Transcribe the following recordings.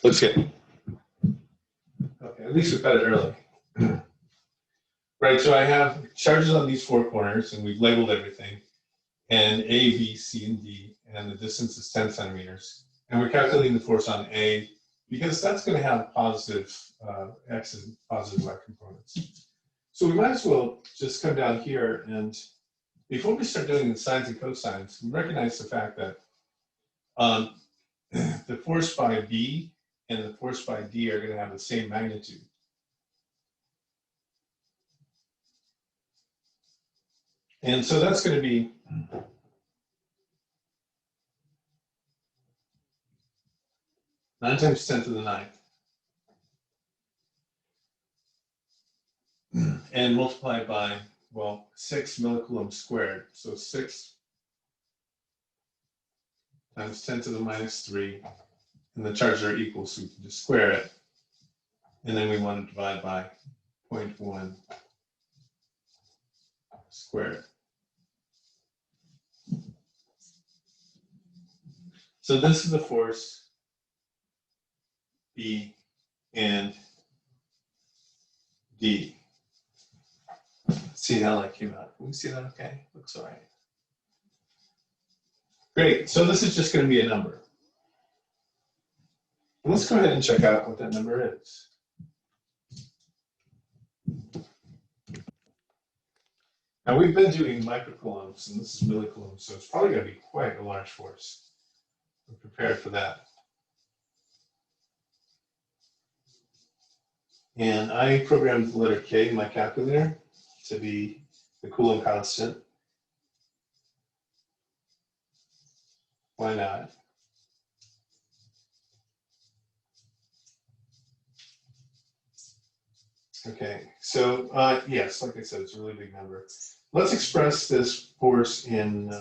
Looks good. Okay, at least we got it early. Right, so I have charges on these four corners, and we've labeled everything, and A, B, C, and D, and the distance is 10 centimeters. And we're calculating the force on A, because that's going to have positive X and positive Y components. So we might as well just come down here, and before we start doing the sines and cosines, we recognize the fact that the force by B and the force by D are going to have the same magnitude. And so that's going to be 9 times 10 to the 9th. And multiplied by, well, 6 millicoulombs squared. So 6 times 10 to the minus 3. And the charges are equal, so we can just square it. And then we want to divide by 0.1 squared. So this is the force B and D. Let's see how that came out. Can we see that okay? Looks all right. Great, so this is just going to be a number. Let's go ahead and check out what that number is. Now we've been doing microcoulombs, and this is millicoulombs, so it's probably going to be quite a large force. We're prepared for that. And I programmed the letter K in my calculator to be the Coulomb constant. Why not? Okay, so yes, like I said, it's a really big number. Let's express this force in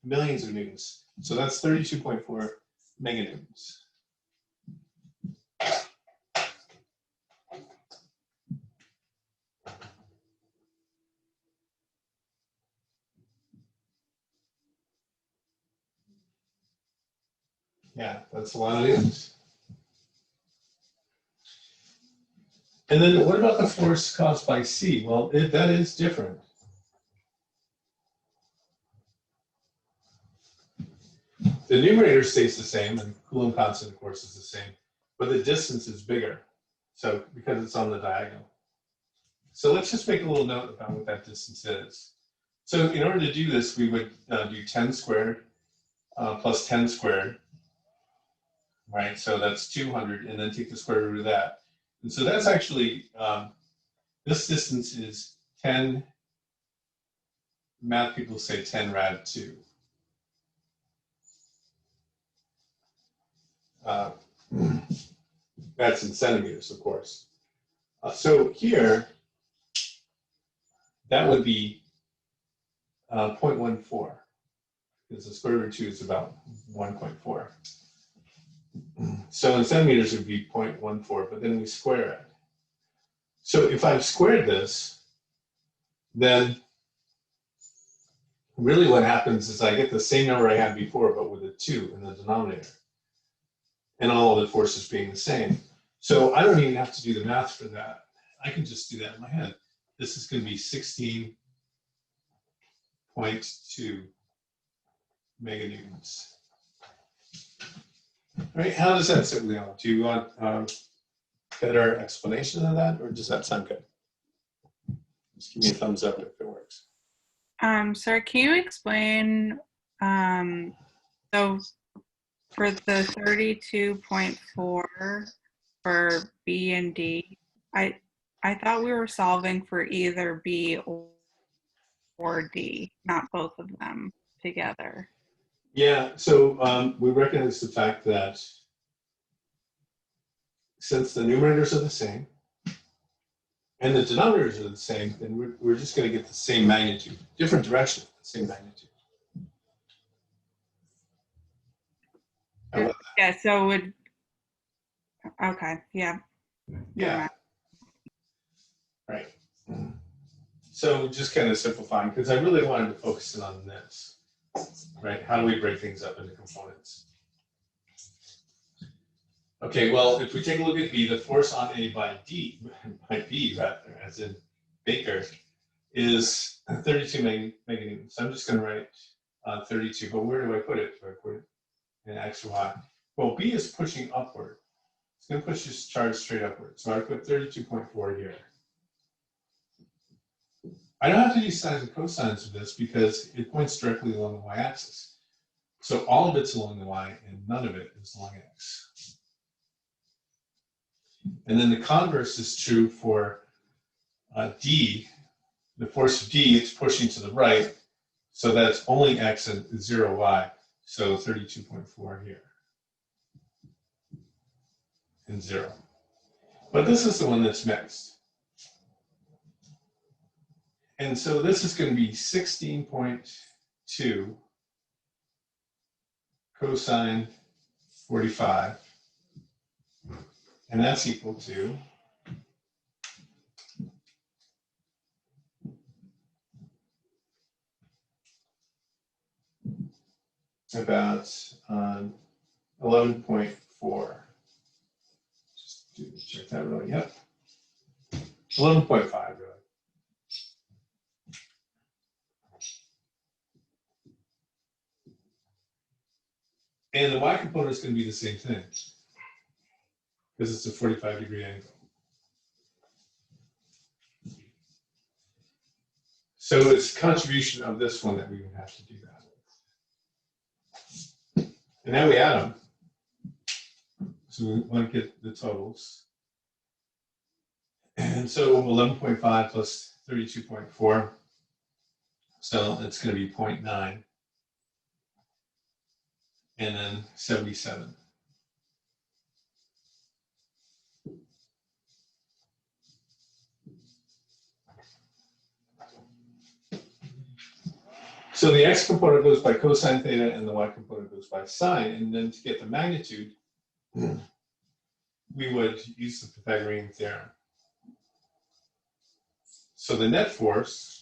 millions of newtons. So that's 32.4 meganewtons. Yeah, that's a lot of newtons. And then what about the force caused by C? Well, that is different. The numerator stays the same, and Coulomb constant, of course, is the same, but the distance is bigger, so because it's on the diagonal. So let's just make a little note about what that distance is. So in order to do this, we would do 10 squared plus 10 squared, right? So that's 200, and then take the square root of that. And so that's actually, this distance is 10, math people say 10 rad 2. That's in centimeters, of course. So here, that would be 0.14, because the square root of 2 is about 1.4. So in centimeters, it would be 0.14, but then we square it. So if I've squared this, then really what happens is I get the same number I had before, but with a 2 in the denominator, and all of the forces being the same. So I don't even have to do the math for that. I can just do that in my head. This is going to be 16.2 meganewtons. All right, how does that sit with you all? Do you want better explanation of that, or does that sound good? Just give me a thumbs up if it works. Sir, can you explain, so for the 32.4 for B and D, I thought we were solving for either B or D, not both of them together. Yeah, so we recognize the fact that since the numerators are the same and the denominators are the same, then we're just going to get the same magnitude, different direction, same magnitude. Yeah, so it would, okay, yeah. Yeah. Right. So just kind of simplifying, because I really wanted to focus in on this, right? How do we break things up into components? Okay, well, if we take a look at B, the force on A by B rather, as in Baker, is 32 meganewtons. So I'm just going to write 32, but where do I put it? Do I put it in X or Y? Well, B is pushing upward. It's going to push this charge straight upward. So I put 32.4 here. I don't have to use sines and cosines of this because it points directly along the y-axis. So all of it's along the y and none of it is along x. And then the converse is true for D. The force of D, it's pushing to the right. So that's only x and 0 y. So 32.4 here. And 0. But this is the one that's mixed. And so this is going to be 16.2 cosine 45. And that's equal to about 11.4. Just to check that really. Yep. 11.5 really. And the y component is going to be the same thing because it's a 45-degree angle. So it's contribution of this one that we would have to do that with. And now we add them. So we want to get the totals. And so 11.5 plus 32.4. So it's going to be 0.9. And then 77. So the x component goes by cosine theta and the y component goes by sine. And then to get the magnitude, we would use the Pythagorean theorem. So the net force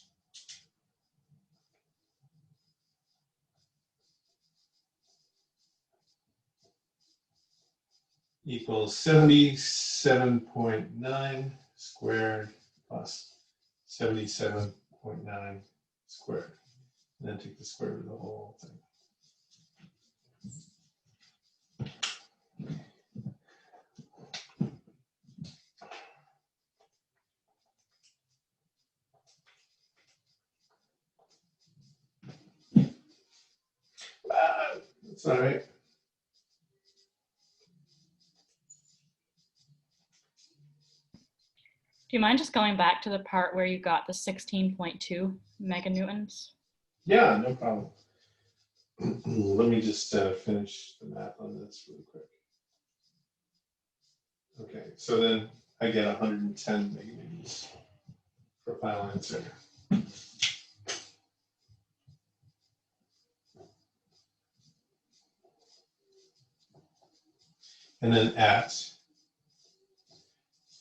equals 77.9 squared plus 77.9 squared. And then take the square root of the whole thing. That's all right. Do you mind just going back to the part where you got the 16.2 meganewtons? Yeah, no problem. Let me just finish the math on this really quick. Okay, so then I get 110 meganewtons for final answer. And then at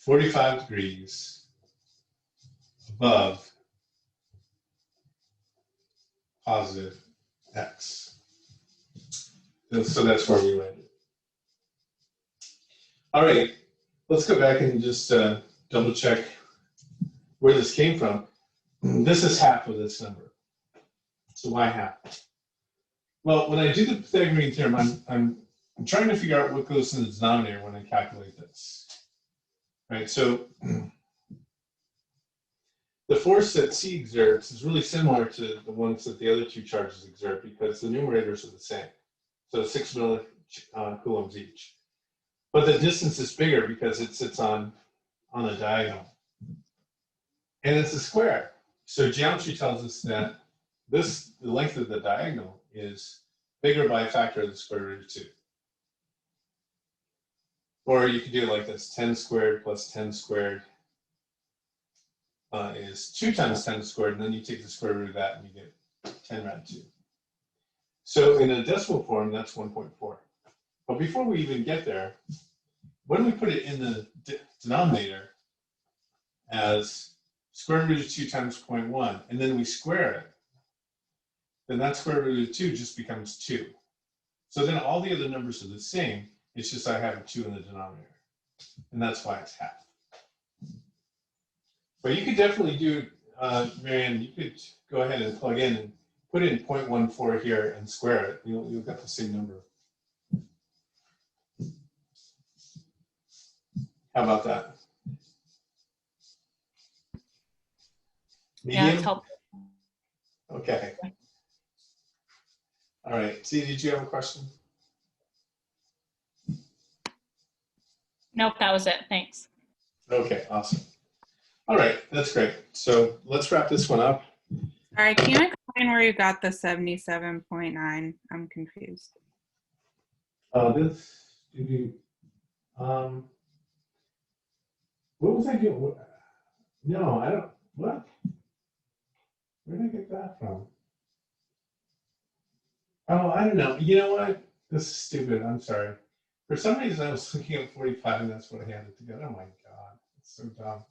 45 degrees above positive x. And so that's where we landed. All right, let's go back and just double check where this came from. This is half of this number. So why half? Well, when I do the Pythagorean theorem, I'm trying to figure out what goes in the denominator when I calculate this. Right, so the force that C exerts is really similar to the ones that the other two charges exert because the numerators are the same. So 6 millicoulombs each. But the distance is bigger because it sits on a diagonal. And it's a square. So geometry tells us that the length of the diagonal is bigger by a factor of the square root of 2. Or you could do it like this, 10 squared plus 10 squared is 2 times 10 squared, and then you take the square root of that and you get 10 rad 2. So in a decimal form, that's 1.4. But before we even get there, when we put it in the denominator as square root of 2 times 0.1, and then we square it, then that square root of 2 just becomes 2. So then all the other numbers are the same, It's just I have a 2 in the denominator. And that's why it's half. But you could definitely do, Marianne, you could go ahead and plug in and put in 0.14 here and square it. You'll get the same number. How about that? Yeah, Medium? that's helpful. Okay. All right. See, did you have a question? Nope, that was it. Thanks. Okay, awesome. All right, that's great. So let's wrap this one up. All right, can you explain where you got the 77.9? I'm confused. What was I doing? No, I don't, what? Where did I get that from? Oh, I don't know. You know what? This is stupid. I'm sorry. For some reason, I was looking at 45 and that's what I had it together. Oh my God, it's so dumb.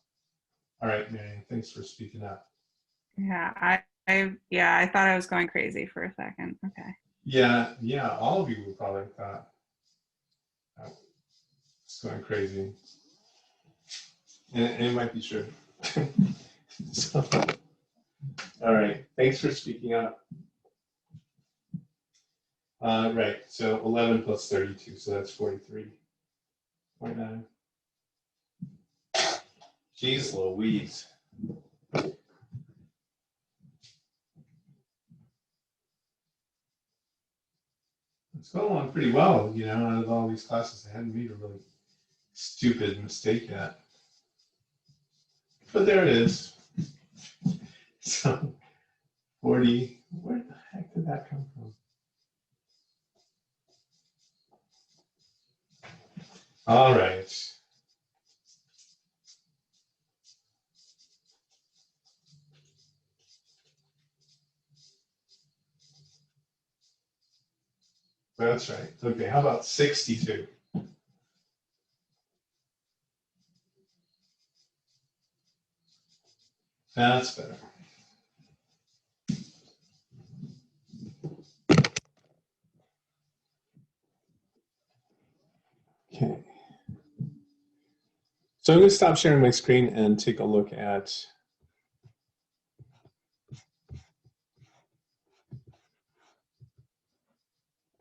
All right, Marianne, thanks for speaking up. Yeah, I thought I was going crazy for a second. Okay. Yeah, all of you would probably thought I was going crazy. And it might be true. So, all right, thanks for speaking up. Right, so 11 plus 32, so that's 43.9. Jeez Louise. It's going along pretty well, you know, out of all these classes. I hadn't made a really stupid mistake yet. But there it is. So 40, where the heck did that come from? All right. That's right. Okay, how about 62? That's better. Okay. So I'm going to stop sharing my screen and take a look at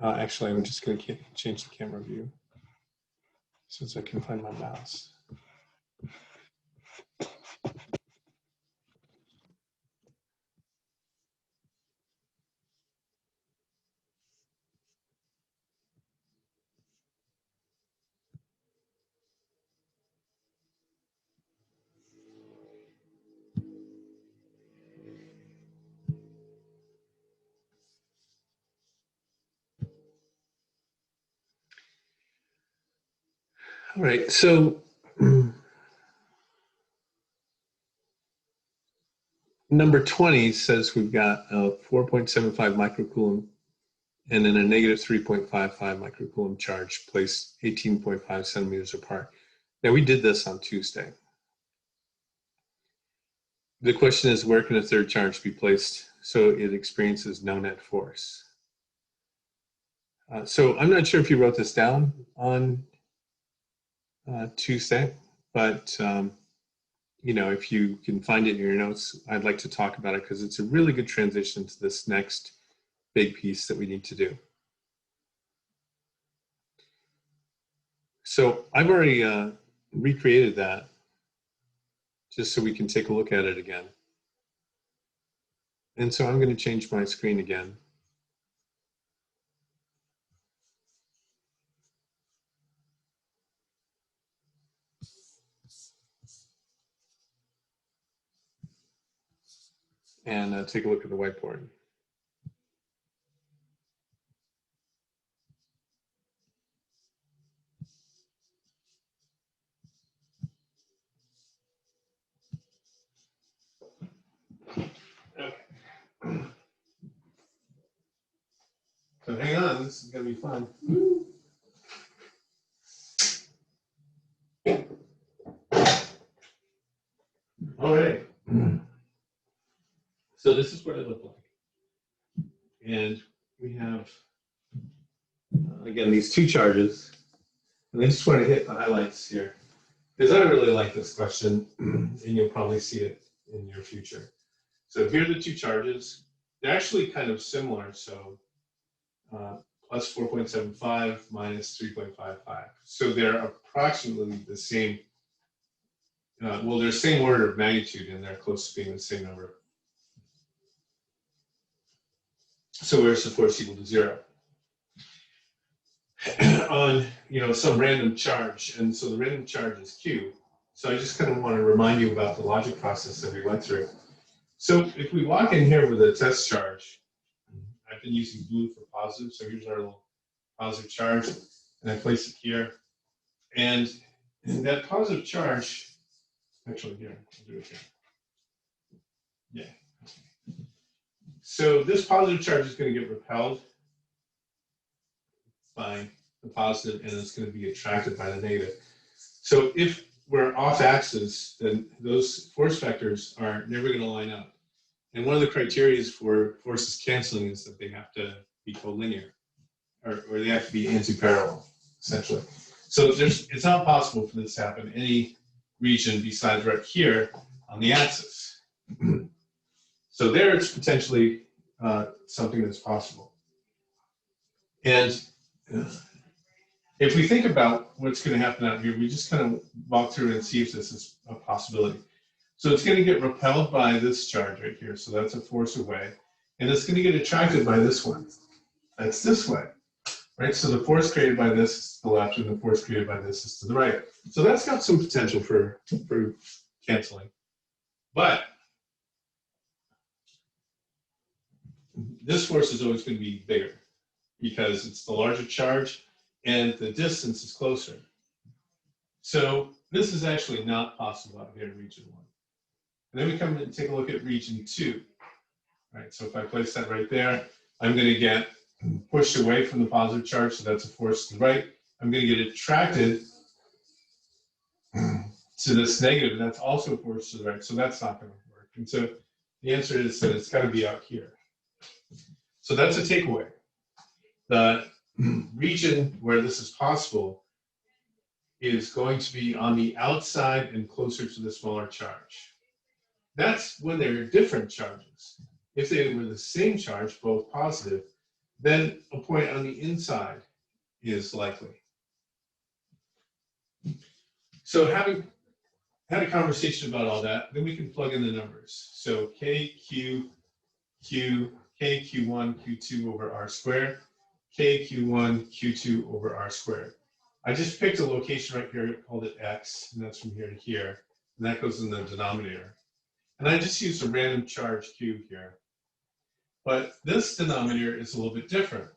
actually, I'm just going to change the camera view since I can find my mouse. All right, so number 20 says we've got a 4.75 microcoulomb and then a negative 3.55 microcoulomb charge placed 18.5 centimeters apart. Now we did this on Tuesday. The question is, where can a third charge be placed so it experiences no net force? So I'm not sure if you wrote this down on Tuesday, but you know, if you can find it in your notes, I'd like to talk about it because it's a really good transition to this next big piece that we need to do. So I've already recreated that just so we can take a look at it again. And so I'm going to change my screen again. And take a look at the whiteboard. Okay. So hang on, this is going to be fun. All right. So this is what it looked like. And we have, again, these two charges. And I just want to hit the highlights here, because I really like this question, and you'll probably see it in your future. So here are the two charges. They're actually kind of similar. So plus 4.75 minus 3.55. So they're approximately the same. Well, they're the same order of magnitude, and they're close to being the same number. So where's the force equal to 0? On some random charge, and so the random charge is Q. So I just kind of want to remind you about the logic process that we went through. So if we walk in here with a test charge, I've been using blue for positive, so here's our little positive charge, and I place it here. And that positive charge, actually here, I'll do it here. Yeah. So this positive charge is going to get repelled by the positive, and it's going to be attracted by the negative. So if we're off axis, then those force vectors are never going to line up. And one of the criteria for forces canceling is that they have to be collinear, or they have to be antiparallel, essentially. So it's not possible for this to happen in any region besides right here on the axis. So there it's potentially something that's possible. And if we think about what's going to happen out here, we just kind of walk through and see if this is a possibility. So it's going to get repelled by this charge right here. So that's a force away. And it's going to get attracted by this one. That's this way, right? So the force created by this is to the left, and the force created by this is to the right. So that's got some potential for canceling. But this force is always going to be bigger because it's the larger charge and the distance is closer. So this is actually not possible out here in region 1. And then we come and take a look at region 2. Right, so if I place that right there, I'm going to get pushed away from the positive charge, so that's a force to the right. I'm going to get attracted to this negative, and that's also a force to the right, so that's not going to work. And so the answer is that it's got to be out here. So that's a takeaway. The region where this is possible is going to be on the outside and closer to the smaller charge. That's when they're different charges. If they were the same charge, both positive, then a point on the inside is likely. So having had a conversation about all that, then we can plug in the numbers. So K, Q, Q, K, Q1, Q2 over R squared, K, Q1, Q2 over R squared. I just picked a location right here, called it X, and that's from here to here, and that goes in the denominator. And I just used a random charge Q here. But this denominator is a little bit different.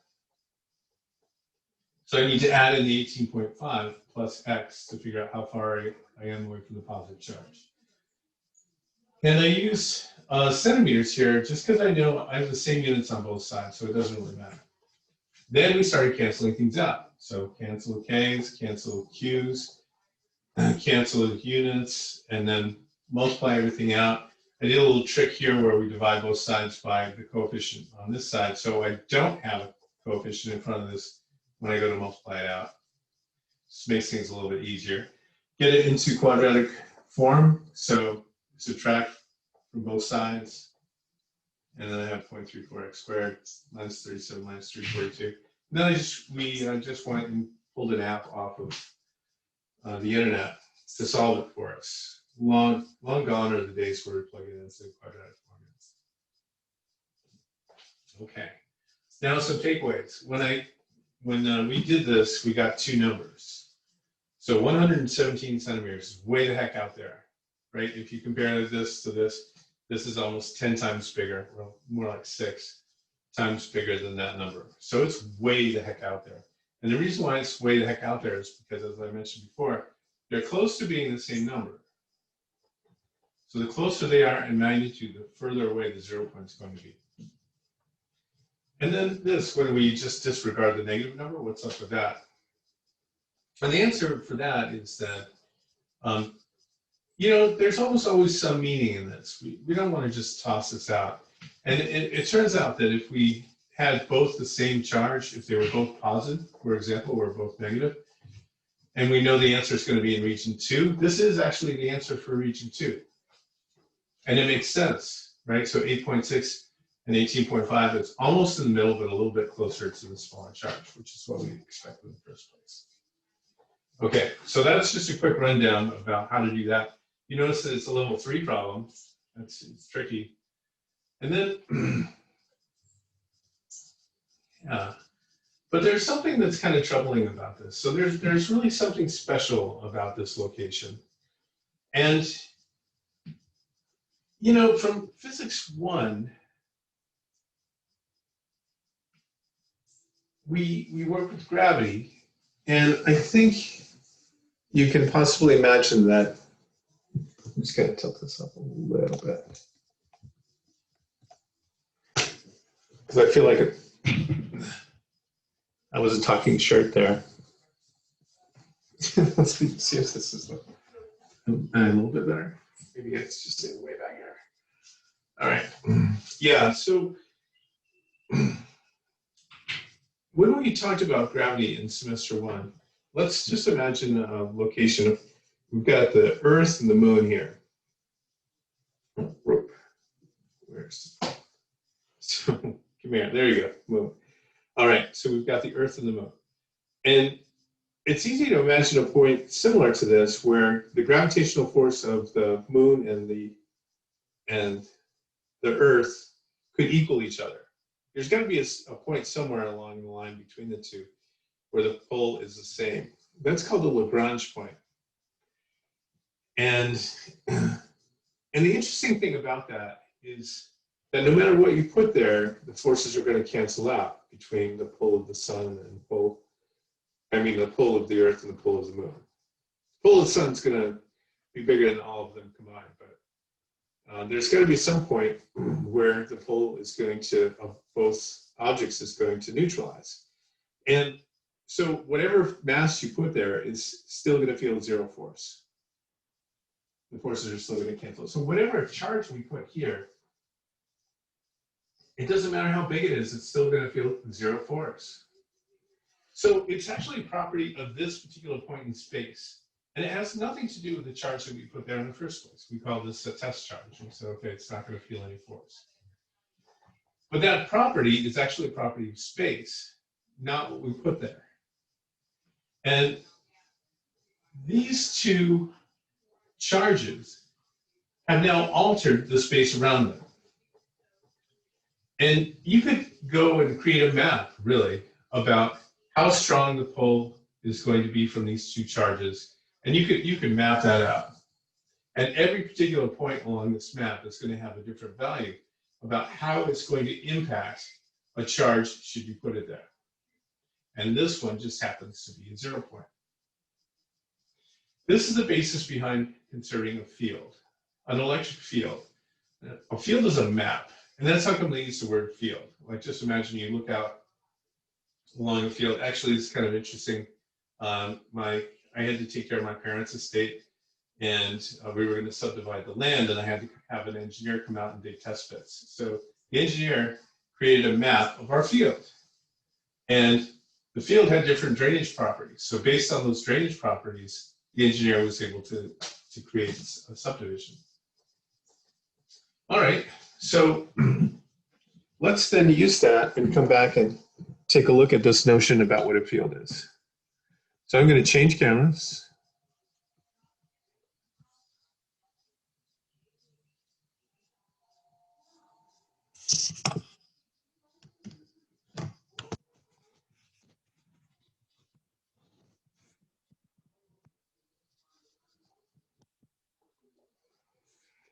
So I need to add in the 18.5 plus X to figure out how far I am away from the positive charge. And I use centimeters here just because I know I have the same units on both sides, so it doesn't really matter. Then we started canceling things out. So cancel K's, cancel Q's, cancel units, and then multiply everything out. I did a little trick here where we divide both sides by the coefficient on this side, so I don't have a coefficient in front of this when I go to multiply it out. This makes things a little bit easier. Get it into quadratic form, so subtract from both sides, and then I have 0.34x squared minus 37 minus 342. And then we just went and pulled an app off of the internet to solve it for us. Long gone are the days where we plug it into quadratic formula. Okay, now some takeaways. When we did this, we got two numbers. So 117 centimeters is way the heck out there, right? If you compare this to this, this is almost 10 times bigger, well, more like 6 times bigger than that number. So it's way the heck out there. And the reason why it's way the heck out there is because, as I mentioned before, they're close to being the same number. So the closer they are in magnitude, the further away the 0 point is going to be. And then this, when we just disregard the negative number, what's up with that? And the answer for that is that, there's almost always some meaning in this. We don't want to just toss this out. And it turns out that if we had both the same charge, if they were both positive, for example, or both negative, and we know the answer is going to be in region 2. This is actually the answer for region 2. And it makes sense, right? So 8.6 and 18.5 is almost in the middle, but a little bit closer to the smaller charge, which is what we expected in the first place. Okay, so that's just a quick rundown about how to do that. You notice that it's a level 3 problem. It's tricky. And then, yeah, but there's something that's kind of troubling about this. So there's really something special about this location. And, you know, from physics 1, we work with gravity, and I think you can possibly imagine that. I'm just going to tilt this up a little bit, because I feel like I wasn't talking short there. Let's see if this is a little bit better. Maybe it's just way back here. All right. Yeah, so when we talked about gravity in semester 1, let's just imagine a location of, we've got the Earth and the Moon here. Where's, so, come here, there you go, Moon. All right, so we've got the Earth and the Moon. And it's easy to imagine a point similar to this where the gravitational force of the Moon and the Earth could equal each other. There's got to be a point somewhere along the line between the two where the pull is the same. That's called the Lagrange point. And the interesting thing about that is that no matter what you put there, the forces are going to cancel out between the pull of the sun and the pull of the Earth and the pull of the Moon. The pull of the sun is going to be bigger than all of them combined, but there's got to be some point where the pull is going to, of both objects, is going to neutralize. And so whatever mass you put there is still going to feel zero force. The forces are still going to cancel. So whatever charge we put here, it doesn't matter how big it is, it's still going to feel zero force. So it's actually a property of this particular point in space. And it has nothing to do with the charge that we put there in the first place. We call this a test charge. And so, okay, it's not going to feel any force. But that property is actually a property of space, not what we put there. And these two charges have now altered the space around them. And you could go and create a map, really, about how strong the pull is going to be from these two charges. And you could map that out. And every particular point along this map is going to have a different value about how it's going to impact a charge should you put it there. And this one just happens to be a 0 point. This is the basis behind considering a field, an electric field. A field is a map, and that's how come they use the word field. Like, just imagine you look out along a field. Actually, it's kind of interesting. I had to take care of my parents' estate, and we were going to subdivide the land, and I had to have an engineer come out and dig test pits. So the engineer created a map of our field, and the field had different drainage properties. So based on those drainage properties, the engineer was able to create a subdivision. All right, so let's then use that and come back and take a look at this notion about what a field is. So I'm going to change cameras.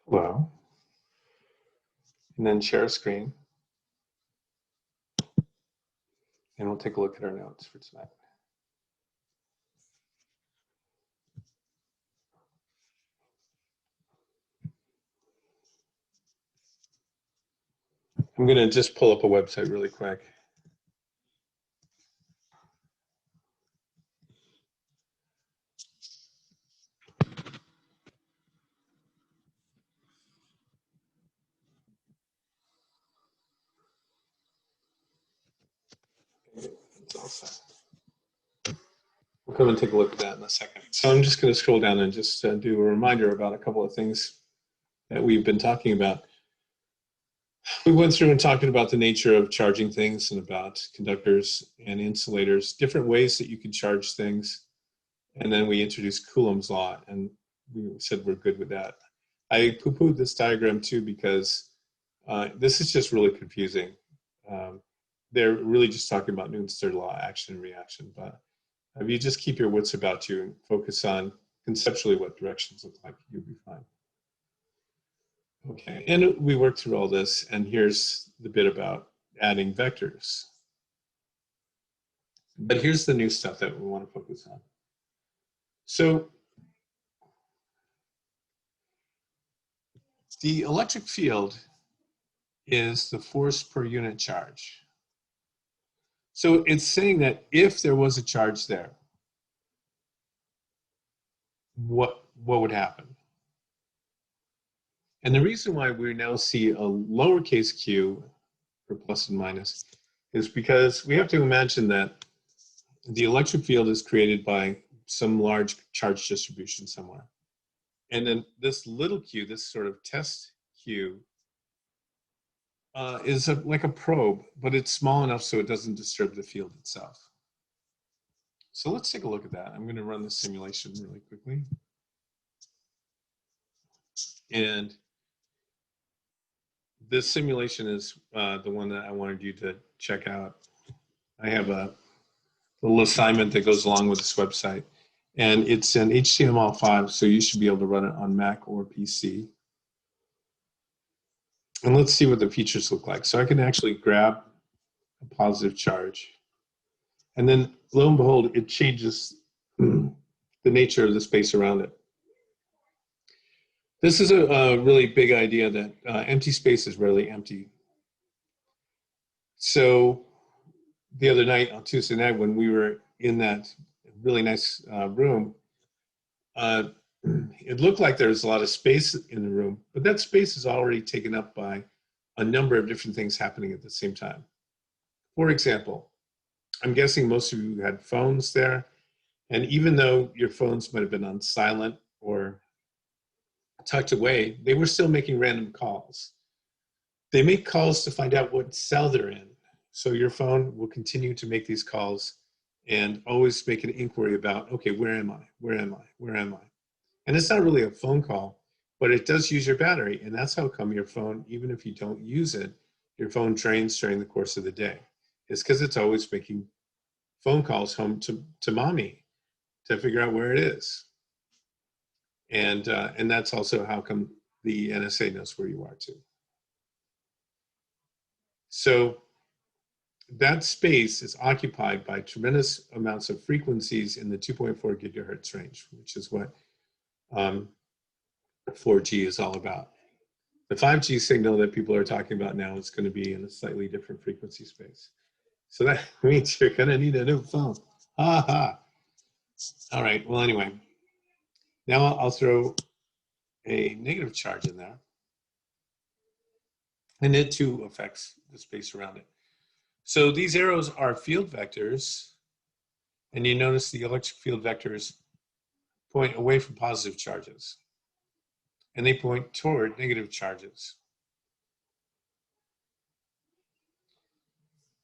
Hello. And then share a screen. And we'll take a look at our notes for tonight. I'm going to just pull up a website really quick. It's all set. We'll come and take a look at that in a second. So I'm just going to scroll down and just do a reminder about a couple of things that we've been talking about. We went through and talked about the nature of charging things and about conductors and insulators, different ways that you can charge things. And then we introduced Coulomb's law, and we said we're good with that. I poo-pooed this diagram too because this is just really confusing. They're really just talking about Newton's third law, action and reaction. But if you just keep your wits about you and focus on conceptually what directions look like, you'll be fine. Okay, and we worked through all this, and here's the bit about adding vectors. But here's the new stuff that we want to focus on. So the electric field is the force per unit charge. So it's saying that if there was a charge there, what would happen? And the reason why we now see a lowercase q for plus and minus is because we have to imagine that the electric field is created by some large charge distribution somewhere. And then this little q, this sort of test q, is like a probe, but it's small enough so it doesn't disturb the field itself. So let's take a look at that. I'm going to run the simulation really quickly. And this simulation is the one that I wanted you to check out. I have a little assignment that goes along with this website. And it's in HTML5, so you should be able to run it on Mac or PC. And let's see what the features look like. So I can actually grab a positive charge. And then lo and behold, it changes the nature of the space around it. This is a really big idea that empty space is rarely empty. So the other night, on Tuesday night, when we were in that really nice room, it looked like there was a lot of space in the room, but that space is already taken up by a number of different things happening at the same time. For example, I'm guessing most of you had phones there, and even though your phones might have been on silent or tucked away, they were still making random calls. They make calls to find out what cell they're in. So your phone will continue to make these calls and always make an inquiry about, okay, where am I? Where am I? Where am I? And it's not really a phone call, but it does use your battery. And that's how come your phone, even if you don't use it, your phone drains during the course of the day. It's because it's always making phone calls home to mommy to figure out where it is. And that's also how come the NSA knows where you are too. So that space is occupied by tremendous amounts of frequencies in the 2.4 gigahertz range, which is what 4G is all about. The 5G signal that people are talking about now is going to be in a slightly different frequency space. So that means you're going to need a new phone. Ha ha. All right, well, anyway, now I'll throw a negative charge in there. And it too affects the space around it. So these arrows are field vectors. And you notice the electric field vectors point away from positive charges. And they point toward negative charges.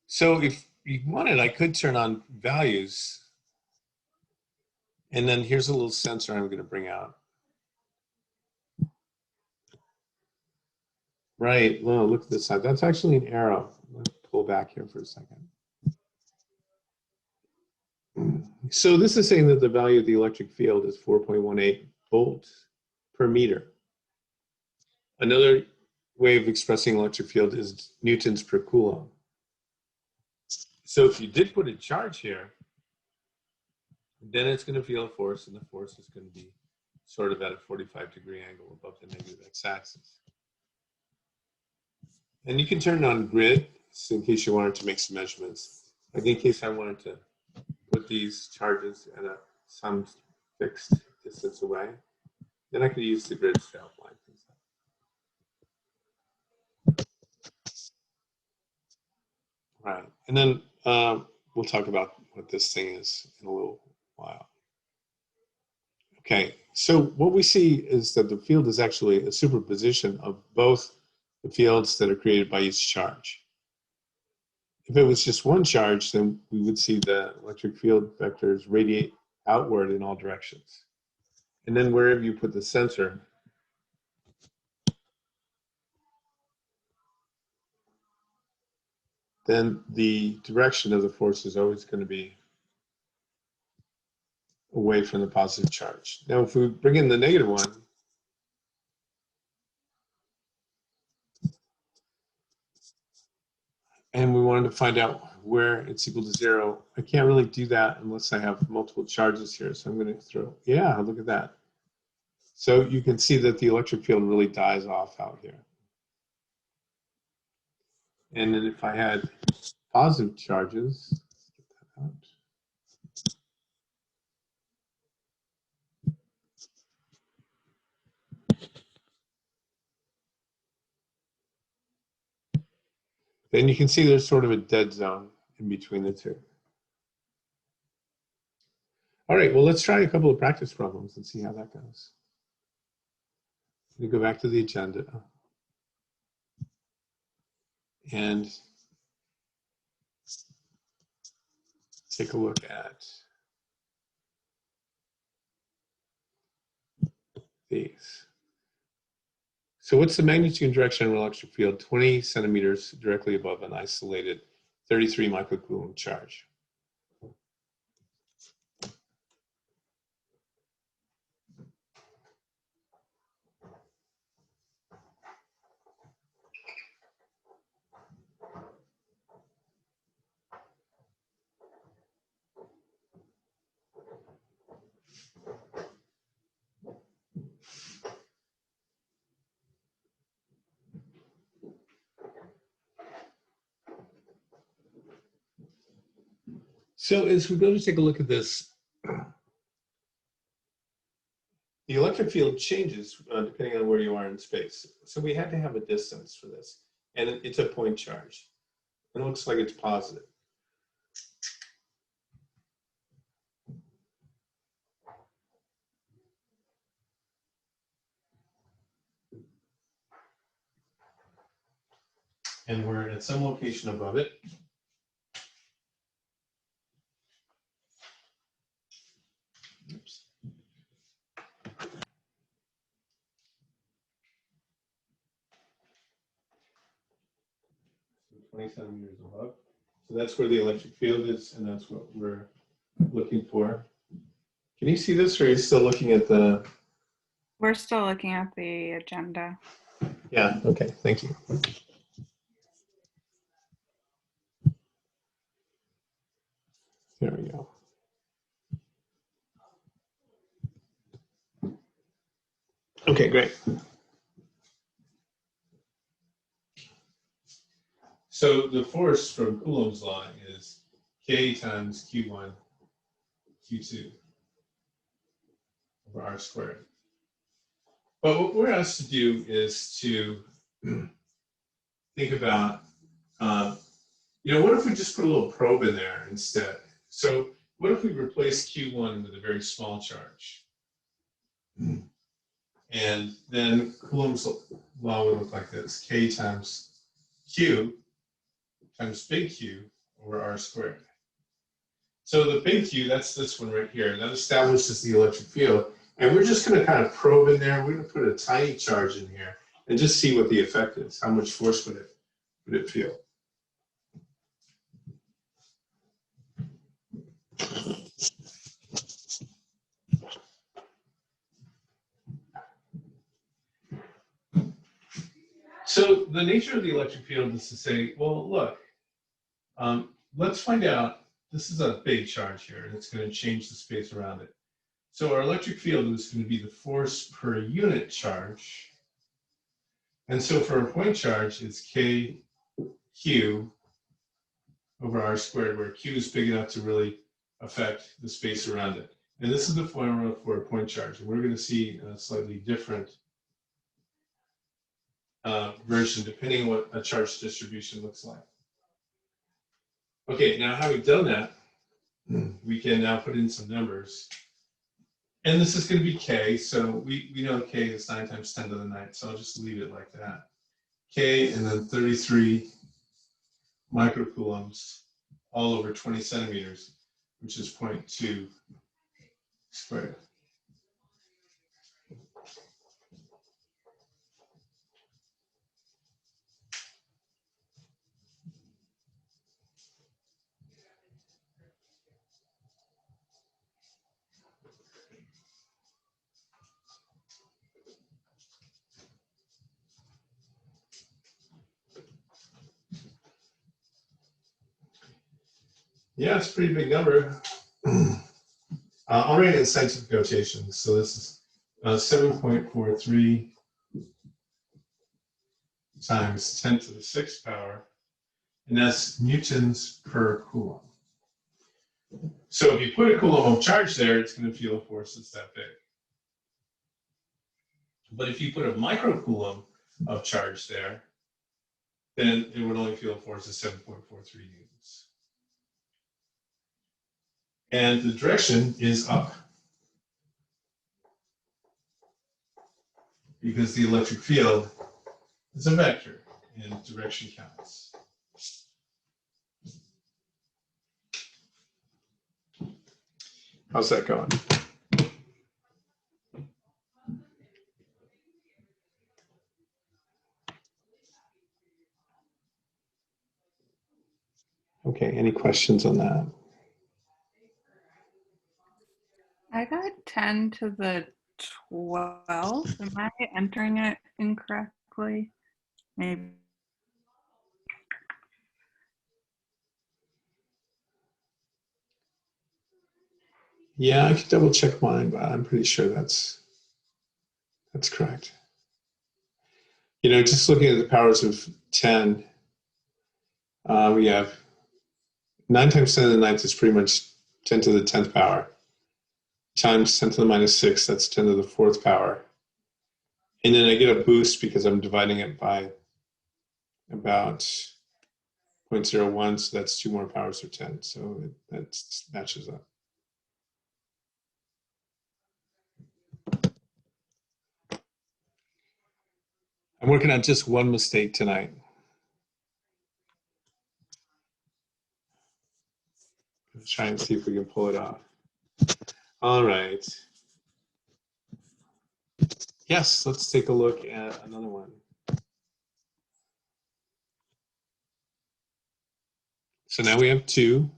So if you wanted, I could turn on values. And then here's a little sensor I'm going to bring out. Right, well, look at this side. That's actually an arrow. Let's pull back here for a second. So this is saying that the value of the electric field is 4.18 volts per meter. Another way of expressing electric field is newtons per coulomb. So if you did put a charge here, then it's going to feel a force, and the force is going to be sort of at a 45-degree angle above the negative x-axis. And you can turn it on grid, so in case you wanted to make some measurements. Like in case I wanted to put these charges at some fixed distance away, then I could use the grid to outline things. Right, and then we'll talk about what this thing is in a little while. Okay, so what we see is that the field is actually a superposition of both the fields that are created by each charge. If it was just one charge, then we would see the electric field vectors radiate outward in all directions. And then wherever you put the sensor, then the direction of the force is always going to be away from the positive charge. Now, if we bring in the negative one, and we wanted to find out where it's equal to 0, I can't really do that unless I have multiple charges here. So I'm going to throw, yeah, look at that. So you can see that the electric field really dies off out here. And then if I had positive charges, get that out. Then you can see there's sort of a dead zone in between the two. All right, well, let's try a couple of practice problems and see how that goes. Let me go back to the agenda. And take a look at these. So what's the magnitude and direction of an electric field 20 centimeters directly above an isolated 33 microcoulomb charge? So as we go to take a look at this, the electric field changes depending on where you are in space. So we had to have a distance for this, and it's a point charge. It looks like it's positive. And we're at some location above it. Oops. 20 centimeters above. So that's where the electric field is, and that's what we're looking for. Can you see this, or are you still looking at the? We're still looking at the agenda. Yeah, okay, thank you. There we go. Okay, great. So the force from Coulomb's law is K times Q1, Q2 over R squared. But what we're asked to do is to think about, what if we just put a little probe in there instead? So what if we replace Q1 with a very small charge? And then Coulomb's law would look like this: K times Q times big Q over R squared. So the big Q, that's this one right here, that establishes the electric field. And we're just going to kind of probe in there. We're going to put a tiny charge in here and just see what the effect is. How much force would it feel? So the nature of the electric field is to say, well, look, let's find out. This is a big charge here, and it's going to change the space around it. So our electric field is going to be the force per unit charge. And so for a point charge, it's KQ over R squared, where Q is big enough to really affect the space around it. And this is the formula for a point charge. And we're going to see a slightly different version depending on what a charge distribution looks like. Okay, now having done that, we can now put in some numbers. And this is going to be K, so we know K is 9 times 10 to the 9th, so I'll just leave it like that. K and then 33 microcoulombs all over 20 centimeters, which is 0.2 squared. Yeah, it's a pretty big number. I'll write it in scientific notation. So this is 7.43 times 10 to the 6th power, and that's newtons per coulomb. So if you put a coulomb of charge there, it's going to feel a force that's that big. But if you put a microcoulomb of charge there, then it would only feel a force of 7.43 newtons. And the direction is up, because the electric field is a vector and direction counts. How's that going? Okay, any questions on that? I got 10 to the 12. Am I entering it incorrectly? Maybe. Yeah, I could double check mine, but I'm pretty sure that's correct. You know, just looking at the powers of 10, we have 9 times 10 to the 9th is pretty much 10 to the 10th power, times 10 to the minus 6, that's 10 to the 4th power. And then I get a boost because I'm dividing it by about 0.01, so that's 2 more powers of 10, so that matches up. I'm working on just one mistake tonight. Let's try and see if we can pull it off. All right. Yes, let's take a look at another one. So now we have two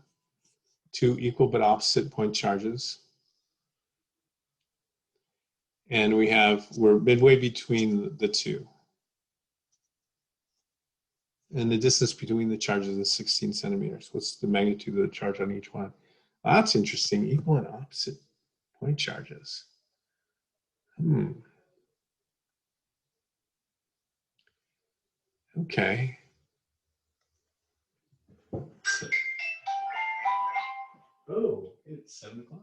equal but opposite point charges. And we're midway between the two. And the distance between the charges is 16 centimeters. What's the magnitude of the charge on each one? Well, that's interesting, equal and opposite point charges. Okay. Oh, it's 7 o'clock.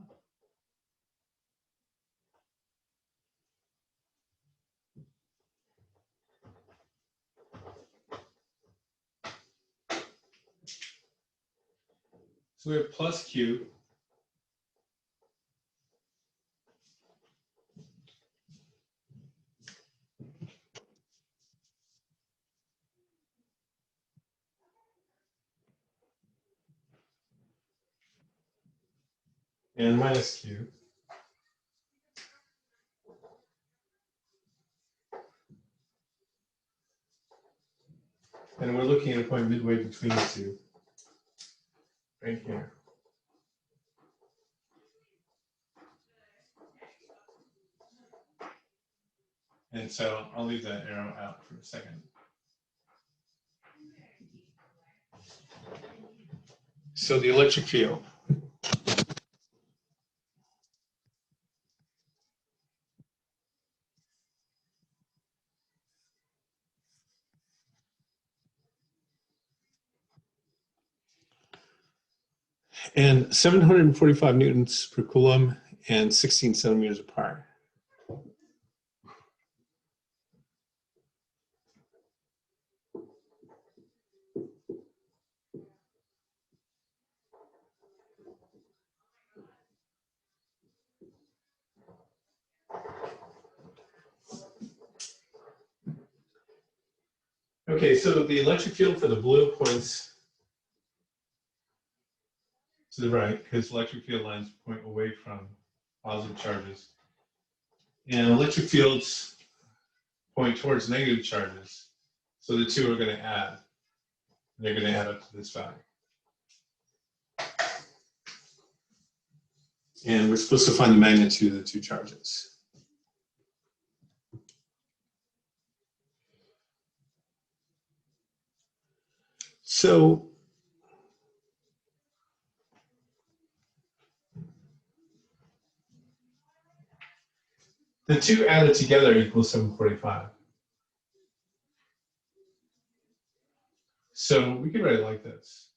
So we have plus Q. And minus Q. And we're looking at a point midway between the two, right here. And so I'll leave that arrow out for a second. So the electric field. And 745 newtons per coulomb and 16 centimeters apart. Okay, so the electric field for the blue points to the right because electric field lines point away from positive charges. And electric fields point towards negative charges. So the two are going to add. They're going to add up to this value. And we're supposed to find the magnitude of the two charges. So the two added together equals 745. So we could write it like this.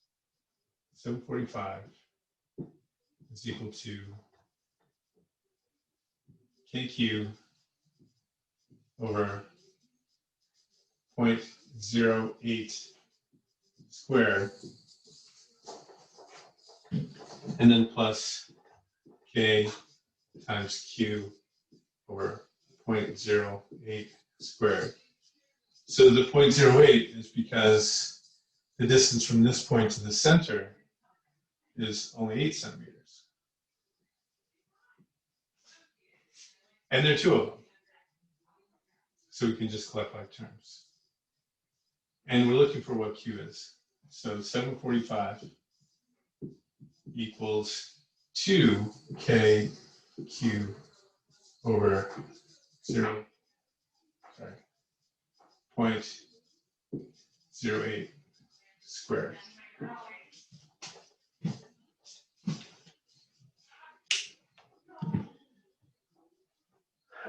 745 is equal to KQ over 0.08 squared, and then plus K times Q over 0.08 squared. So the 0.08 is because the distance from this point to the center is only 8 centimeters. And there are two of them. So we can just collect like terms. And we're looking for what Q is. So 745 equals 2KQ over 0.08 squared.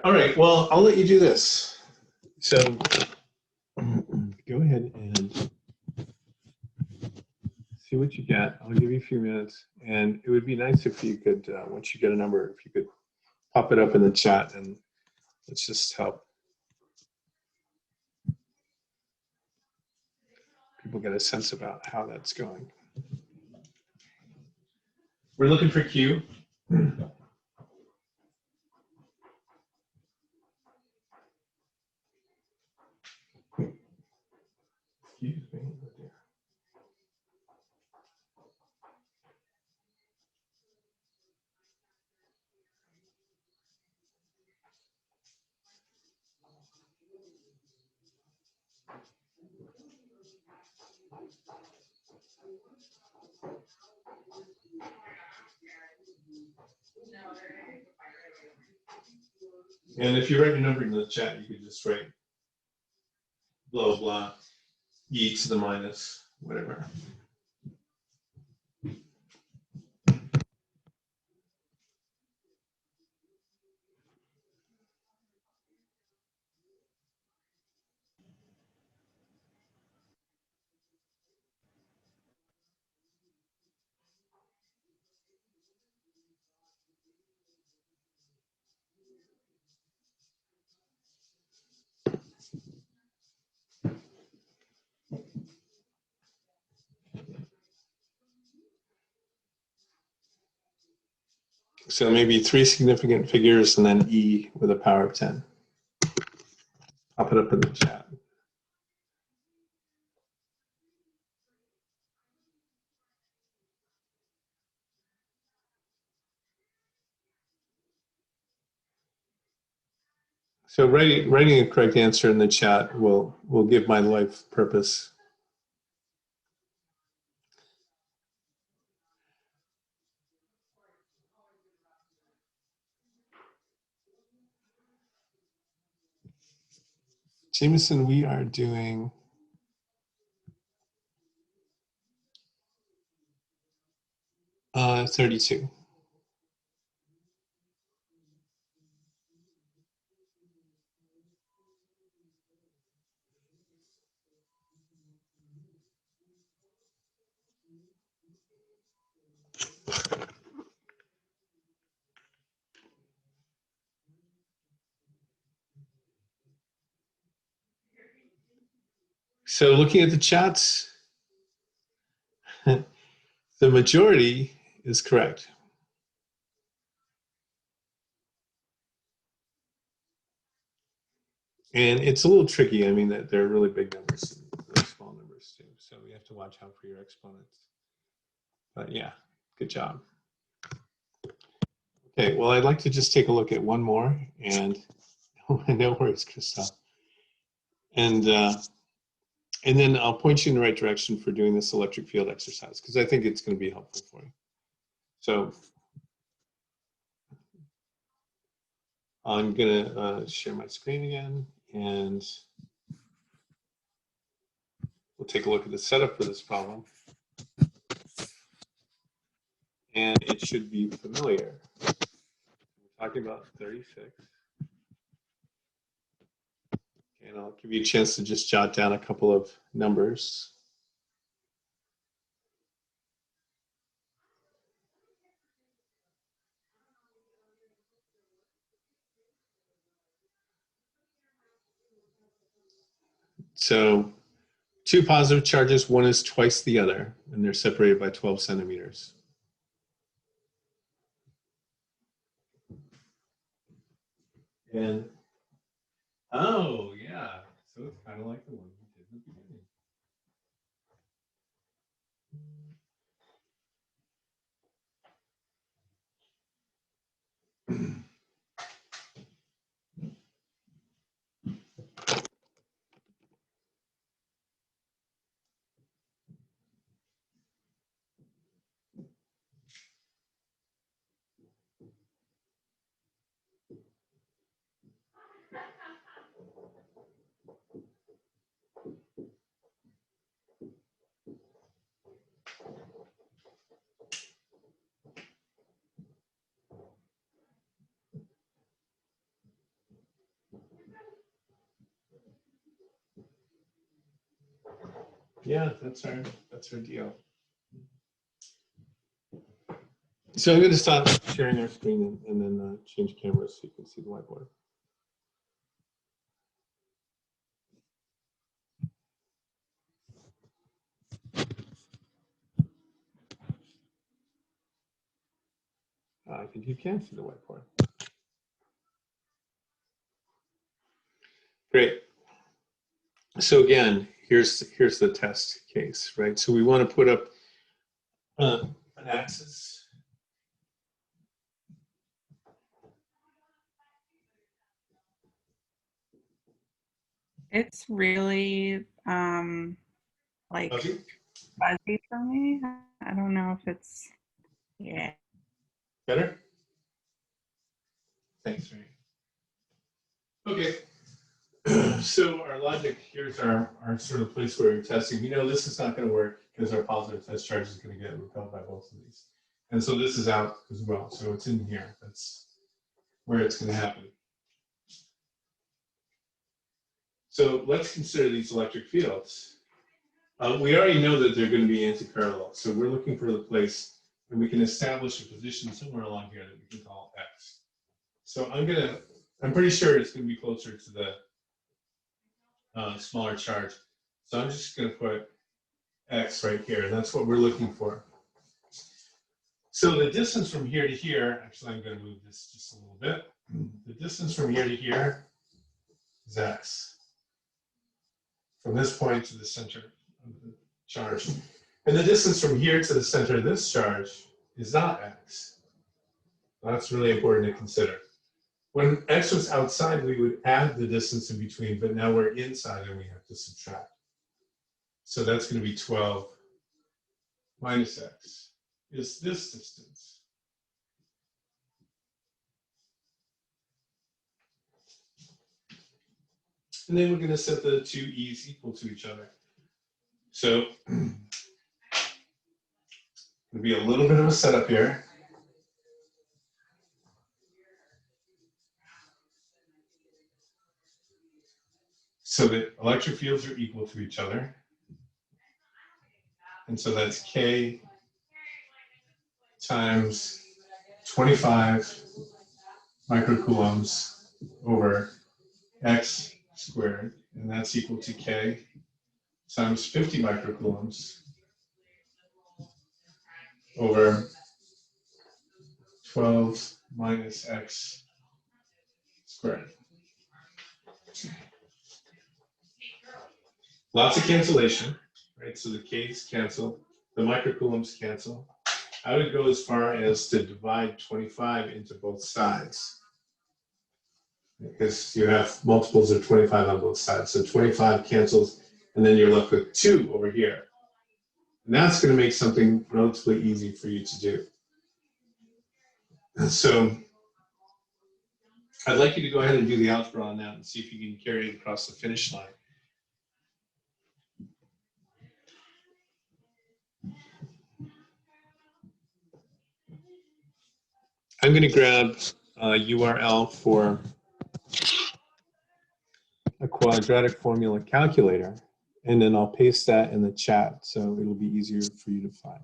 All right, well, I'll let you do this. So go ahead and see what you get. I'll give you a few minutes. And it would be nice if you could, once you get a number, if you could pop it up in the chat and let's just help people get a sense about how that's going. We're looking for Q. Excuse me. And if you write your number in the chat, you could just write blah, blah, e to the minus, whatever. So maybe 3 significant figures and then e with a power of 10. I'll put it up in the chat. So writing a correct answer in the chat will give my life purpose. Jameson, we are doing 32. So looking at the chats, the majority is correct. And it's a little tricky. I mean, they're really big numbers. numbers too. So we have to watch out for your exponents. But yeah, good job. Okay, well, I'd like to just take a look at one more, and no worries, Christoph. And then I'll point you in the right direction for doing this electric field exercise, because I think it's going to be helpful for you. So I'm going to share my screen again, and we'll take a look at the setup for this problem. And it should be familiar. We're talking about 36. And I'll give you a chance to just jot down a couple of numbers. So 2 positive charges, one is twice the other, and they're separated by 12 centimeters. And, oh, yeah, so it's kind of like the one we did in the beginning. Yeah, that's our deal. So I'm going to stop sharing our screen and then change cameras so you can see the whiteboard. I think you can see the whiteboard. Great. So again, here's the test case, right? So we want to put up an axis. It's really like Fuzzy? fuzzy for me. I don't know if it's, yeah. Better? Thanks, Ray. Okay. So our logic, here's our sort of place where we're testing. We know this is not going to work because our positive test charge is going to get repelled by both of these. And so this is out as well. So it's in here. That's where it's going to happen. So let's consider these electric fields. We already know that they're going to be antiparallel. So we're looking for the place where we can establish a position somewhere along here that we can call X. So I'm pretty sure it's going to be closer to the smaller charge. So I'm just going to put X right here. That's what we're looking for. So the distance from here to here, actually I'm going to move this just a little bit. The distance from here to here is X. From this point to the center of the charge. And the distance from here to the center of this charge is not X. That's really important to consider. When X was outside, we would add the distance in between, but now we're inside and we have to subtract. So that's going to be 12 minus X is this distance. And then we're going to set the two E's equal to each other. So it'll be a little bit of a setup here. So the electric fields are equal to each other. And so that's K times 25 microcoulombs over X squared. And that's equal to K times 50 microcoulombs over 12 minus X squared. Lots of cancellation, right? So the K's cancel, the microcoulombs cancel. I would go as far as to divide 25 into both sides, because you have multiples of 25 on both sides. So 25 cancels, and then you're left with 2 over here. And that's going to make something relatively easy for you to do. And so I'd like you to go ahead and do the algebra on that and see if you can carry it across the finish line. I'm going to grab a URL for a quadratic formula calculator, and then I'll paste that in the chat so it'll be easier for you to find.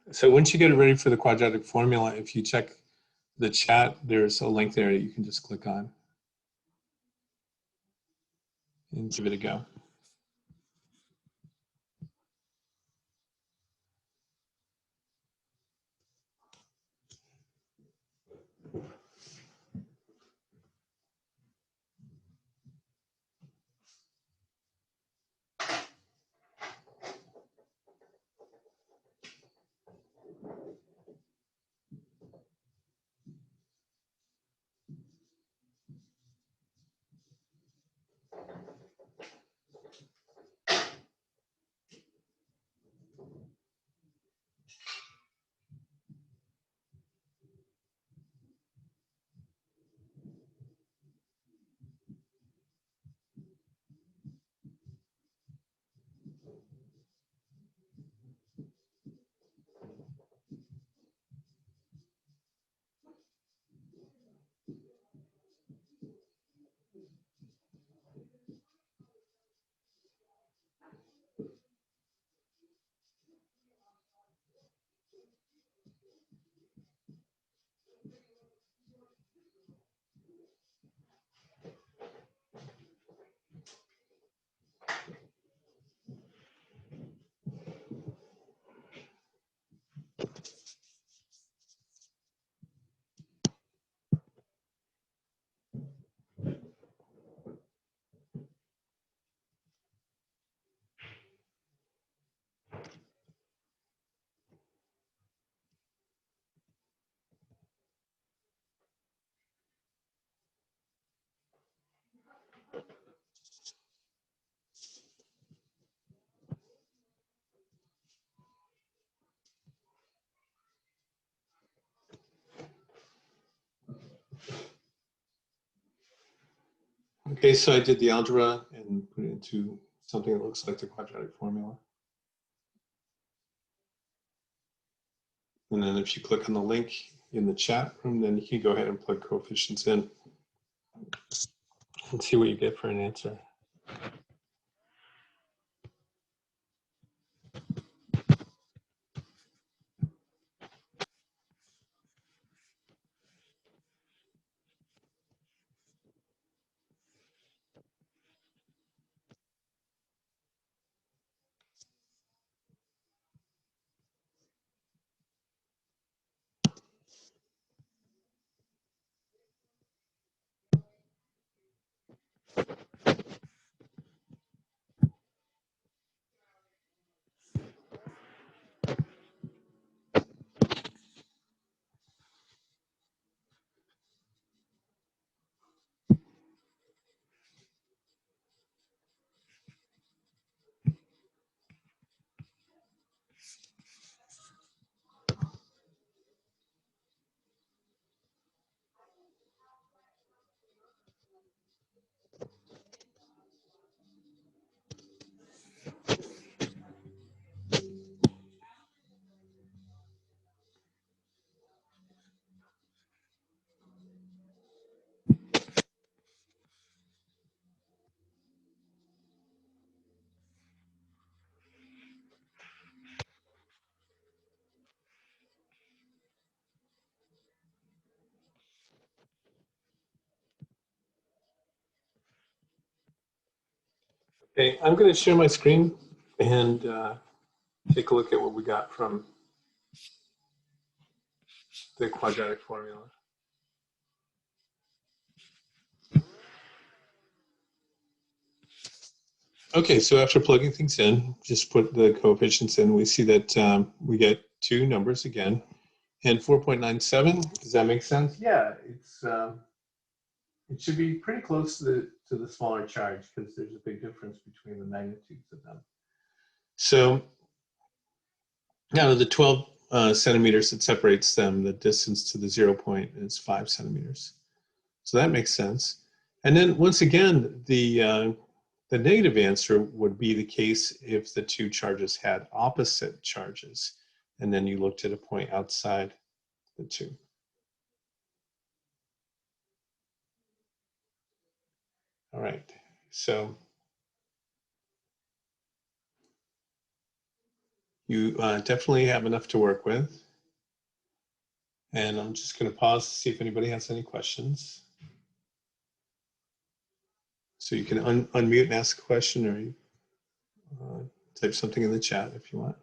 So once you get it ready for the quadratic formula, if you check the chat, there's a link there that you can just click on and give it a go. Okay, so I did the algebra and put it into something that looks like the quadratic formula. And then if you click on the link in the chat room, then you can go ahead and plug coefficients in and see what you get for an answer. Okay, I'm going to share my screen and take a look at what we got from the quadratic formula. Okay, so after plugging things in, just put the coefficients in, we see that we get two numbers again. And 4.97, does that make sense? Yeah, it should be pretty close to the smaller charge because there's a big difference between the magnitudes of them. So now the 12 centimeters that separates them, the distance to the 0 point is 5 centimeters. So that makes sense. And then once again, the negative answer would be the case if the two charges had opposite charges, and then you looked at a point outside the two. All right, so you definitely have enough to work with. And I'm just going to pause to see if anybody has any questions. So you can unmute and ask a question, or you type something in the chat if you want.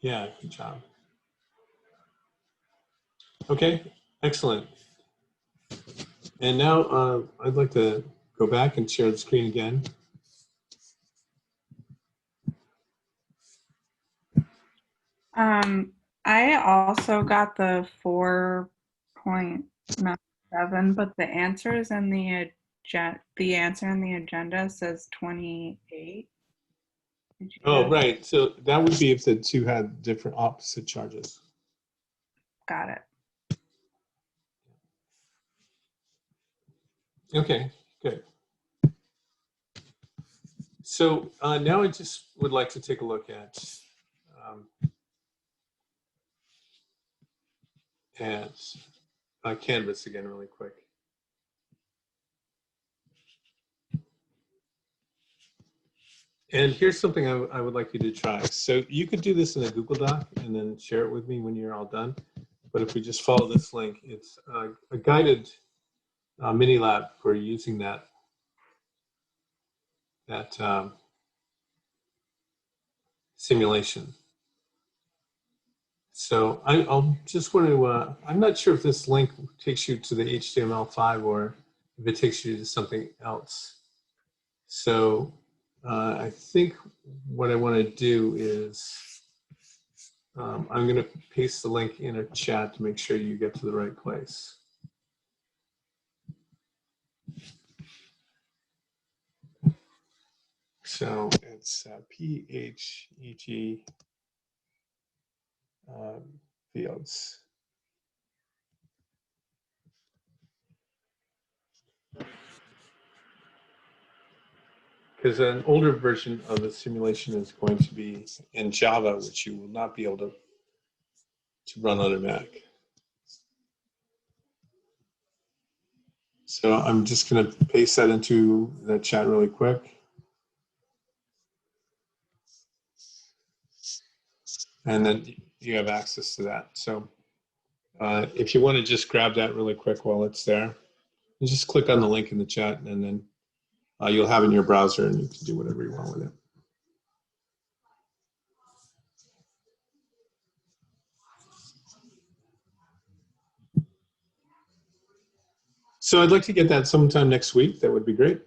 Yeah, good job. Okay, excellent. And now I'd like to go back and share the screen again. I also got the 4.97, but the answers in the answer in the agenda says 28. Oh, right. So that would be if the two had different opposite charges. Got it. Okay, good. So now I just would like to take a look at Canvas again really quick. And here's something I would like you to try. So you could do this in a Google Doc and then share it with me when you're all done. But if we just follow this link, it's a guided mini lab for using that simulation. So I'll just want to, I'm not sure if this link takes you to the HTML5 or if it takes you to something else. So I think what I want to do is I'm going to paste the link in a chat to make sure you get to the right place. So it's PHEG fields. Because an older version of the simulation is going to be in Java, which you will not be able to run on a Mac. So I'm just going to paste that into the chat really quick. And then you have access to that. So if you want to just grab that really quick while it's there, you just click on the link in the chat, and then you'll have it in your browser, and you can do whatever you want with it. So I'd like to get that sometime next week. That would be great.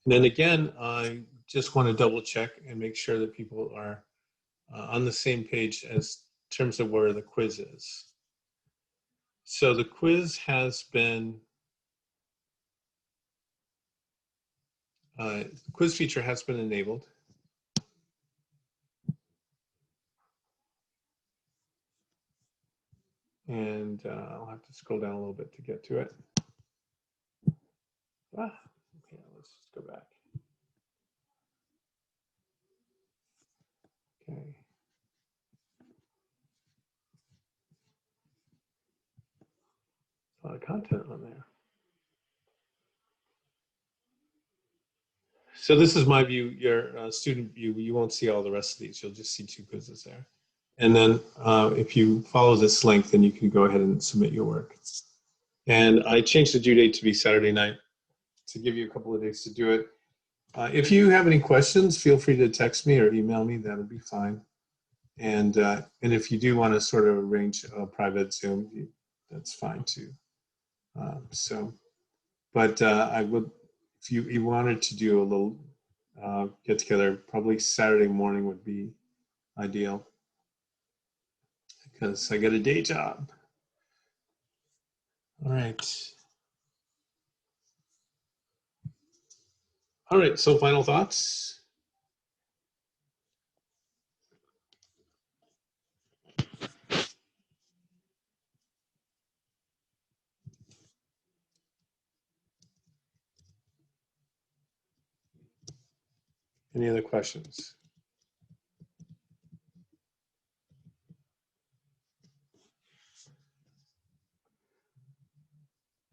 And then again, I just want to double check and make sure that people are on the same page as terms of where the quiz is. So the quiz has been, the quiz feature has been enabled. And I'll have to scroll down a little bit to get to it. Okay, let's just go back. Okay. A lot of content on there. So this is my view, your student view. You won't see all the rest of these. You'll just see 2 quizzes there. And then if you follow this link, then you can go ahead and submit your work. And I changed the due date to be Saturday night to give you a couple of days to do it. If you have any questions, feel free to text me or email me. That'll be fine. And if you do want to sort of arrange a private Zoom, that's fine too. But I would, if you wanted to do a little get together, probably Saturday morning would be ideal because I got a day job. All right. All right, so final thoughts? Any other questions?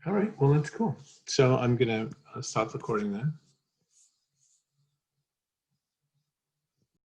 All right, well, that's cool. So I'm gonna stop recording then.